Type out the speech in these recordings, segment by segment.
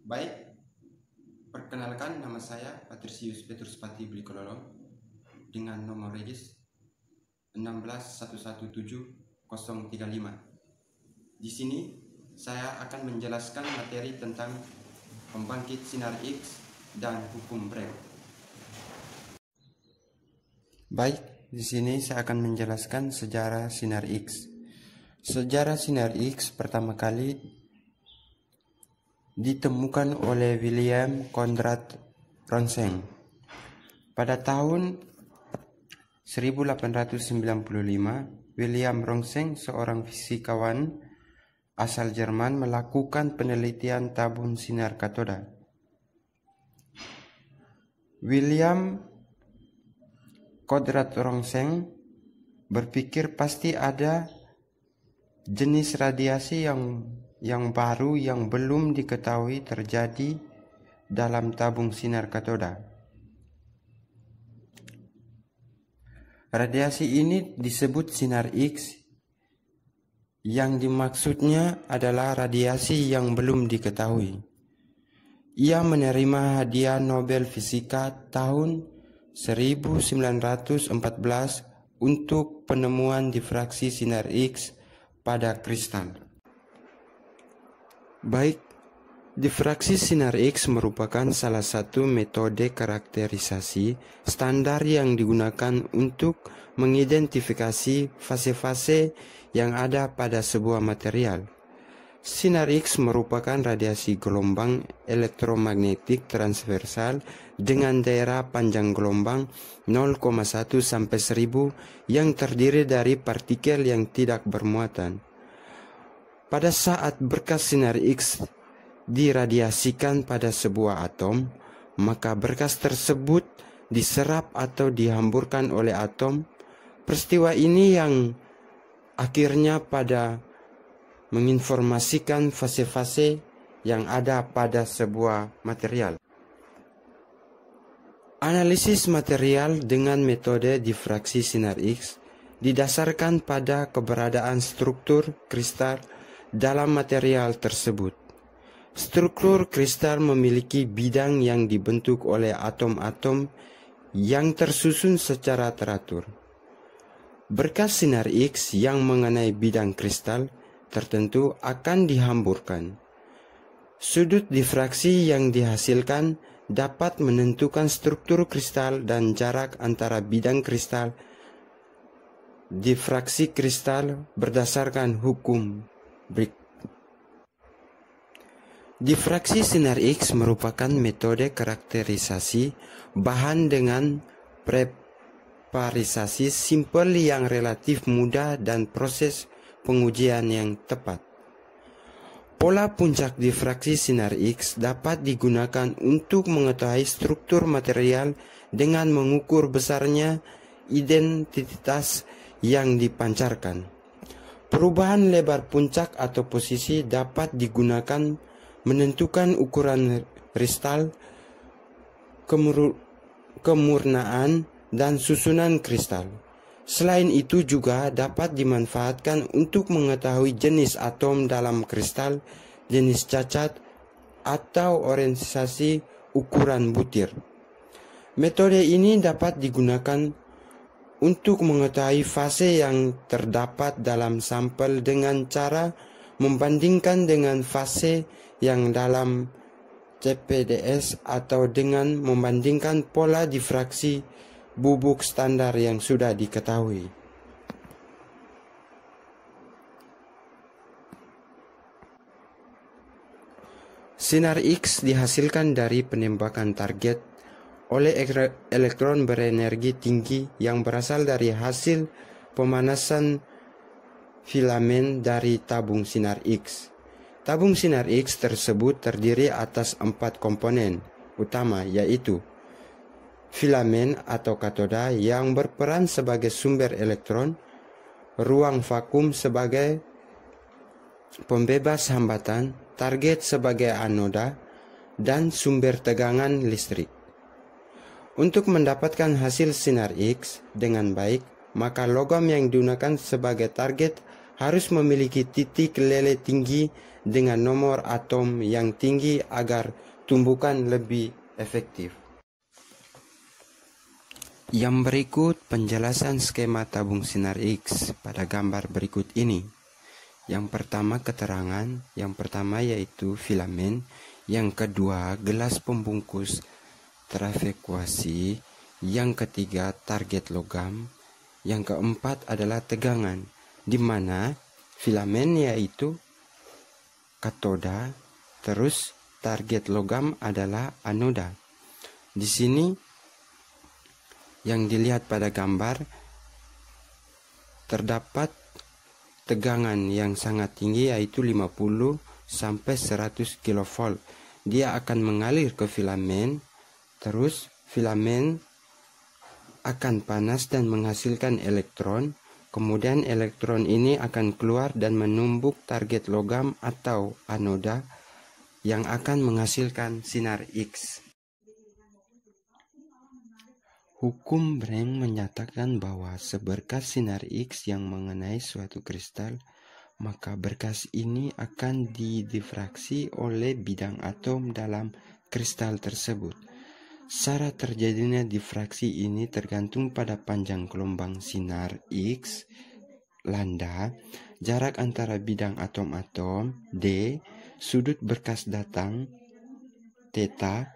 Baik, perkenalkan nama saya Patrisius Petrus Pati Blikololong dengan nomor regis 16117-035. Di sini saya akan menjelaskan materi tentang pembangkit sinar X dan hukum Bragg. Baik, di sini saya akan menjelaskan sejarah sinar X. Sejarah sinar X pertama kali ditemukan oleh William Conrad Roentgen pada tahun 1895. William Roentgen, seorang fisikawan asal Jerman, melakukan penelitian tabung sinar katoda. William Conrad Roentgen berpikir pasti ada jenis radiasi yang baru yang belum diketahui terjadi dalam tabung sinar katoda. Radiasi ini disebut sinar X, yang dimaksudnya adalah radiasi yang belum diketahui. Ia menerima hadiah Nobel Fisika tahun 1914 untuk penemuan difraksi sinar X pada kristal. Baik, difraksi sinar X merupakan salah satu metode karakterisasi standar yang digunakan untuk mengidentifikasi fase-fase yang ada pada sebuah material. Sinar X merupakan radiasi gelombang elektromagnetik transversal dengan daerah panjang gelombang 0,1 sampai 1000 yang terdiri dari partikel yang tidak bermuatan. Pada saat berkas sinar X diradiasikan pada sebuah atom, maka berkas tersebut diserap atau dihamburkan oleh atom. Peristiwa ini yang akhirnya pada menginformasikan fase-fase yang ada pada sebuah material. Analisis material dengan metode difraksi sinar X didasarkan pada keberadaan struktur kristal dalam material tersebut. Struktur kristal memiliki bidang yang dibentuk oleh atom-atom yang tersusun secara teratur. Berkas sinar X yang mengenai bidang kristal tertentu akan dihamburkan. Sudut difraksi yang dihasilkan dapat menentukan struktur kristal dan jarak antara bidang kristal. Difraksi kristal berdasarkan hukum Bragg. Difraksi sinar X merupakan metode karakterisasi bahan dengan preparisasi simpel yang relatif mudah dan proses pengujian yang tepat. Pola puncak difraksi sinar X dapat digunakan untuk mengetahui struktur material dengan mengukur besarnya identitas yang dipancarkan. Perubahan lebar puncak atau posisi dapat digunakan menentukan ukuran kristal, kemurnaan, dan susunan kristal. Selain itu juga dapat dimanfaatkan untuk mengetahui jenis atom dalam kristal, jenis cacat, atau orientasi ukuran butir. Metode ini dapat digunakan untuk mengetahui fase yang terdapat dalam sampel dengan cara membandingkan dengan fase yang dalam CPDS atau dengan membandingkan pola difraksi bubuk standar yang sudah diketahui. Sinar X dihasilkan dari penembakan target oleh elektron berenergi tinggi yang berasal dari hasil pemanasan filamen dari tabung sinar X. Tabung sinar X tersebut terdiri atas 4 komponen utama, yaitu filamen atau katoda yang berperan sebagai sumber elektron, ruang vakum sebagai pembebas hambatan, target sebagai anoda, dan sumber tegangan listrik. Untuk mendapatkan hasil sinar X dengan baik, maka logam yang digunakan sebagai target harus memiliki titik lele tinggi dengan nomor atom yang tinggi agar tumbukan lebih efektif. Yang berikut penjelasan skema tabung sinar X pada gambar berikut ini. Yang pertama keterangan, yang pertama yaitu filamen, yang kedua gelas pembungkus terefekuasi, yang ketiga target logam, yang keempat adalah tegangan, di mana filamen yaitu katoda, terus target logam adalah anoda. Di sini yang dilihat pada gambar terdapat tegangan yang sangat tinggi yaitu 50 sampai 100 kV. Dia akan mengalir ke filamen, terus filamen akan panas dan menghasilkan elektron. Kemudian elektron ini akan keluar dan menumbuk target logam atau anoda yang akan menghasilkan sinar X. Hukum Bragg menyatakan bahwa seberkas sinar X yang mengenai suatu kristal, maka berkas ini akan didifraksi oleh bidang atom dalam kristal tersebut. Syarat terjadinya difraksi ini tergantung pada panjang gelombang sinar X, lambda, jarak antara bidang atom-atom, d, sudut berkas datang, theta.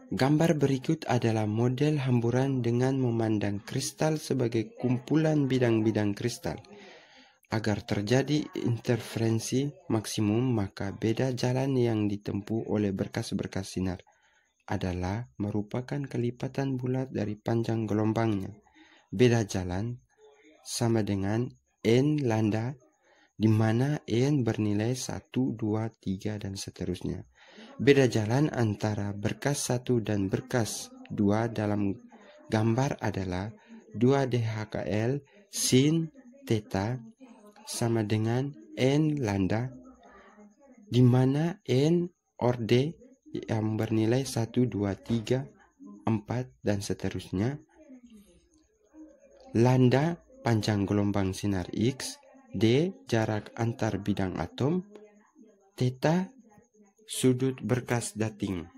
Gambar berikut adalah model hamburan dengan memandang kristal sebagai kumpulan bidang-bidang kristal. Agar terjadi interferensi maksimum, maka beda jalan yang ditempuh oleh berkas-berkas sinar adalah merupakan kelipatan bulat dari panjang gelombangnya. Beda jalan sama dengan N lambda, di mana N bernilai 1, 2, 3, dan seterusnya. Beda jalan antara berkas 1 dan berkas 2 dalam gambar adalah 2 DHKL sin theta sama dengan N lambda, di mana N or D yang bernilai 1, 2, 3, 4, dan seterusnya. Lambda panjang gelombang sinar X, D jarak antar bidang atom, theta sudut berkas dating.